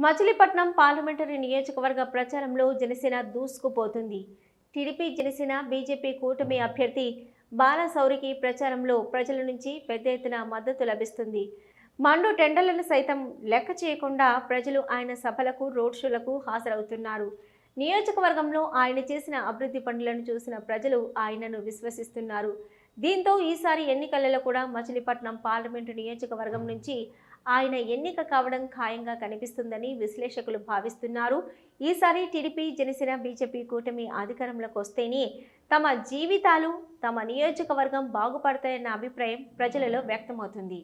Machilipatnam parliamentary నియోజకవర్గ ప్రచారంలో Janasena దూసుకుపోతుంది. TDP, Janasena, BJP కూటమి అభ్యర్థి బాలశౌరికి ప్రచారంలో ప్రజల నుంచి పెద్ద ఎత్తున మద్దతు లభిస్తుంది. మండు టెండర్లను సైతం లెక్క చేయకుండా ప్రజలు ఆయన సభలకు, రోడ్ షోలకు హాజరవుతున్నారు. నియోజకవర్గంలో ఆయన చేసిన అభివృద్ధి పనులను చూసిన ప్రజలు ఆయనను విశ్వసిస్తున్నారు. దీంతో ఈసారి ఎన్నికలలో కూడా మచిలీపట్నం పార్లమెంటు నియోజకవర్గం నుంచి ఆయన ఎన్నిక కావడం ఖాయంగా కనిపిస్తుందని విశ్లేషకులు భావిస్తున్నారు. ఈసారి టీడీపీ, జనసేన, బీజేపీ కూటమి అధికారంలోకి వస్తేనే తమ జీవితాలు, తమ నియోజకవర్గం బాగుపడతాయన్న అభిప్రాయం ప్రజలలో వ్యక్తమవుతుంది.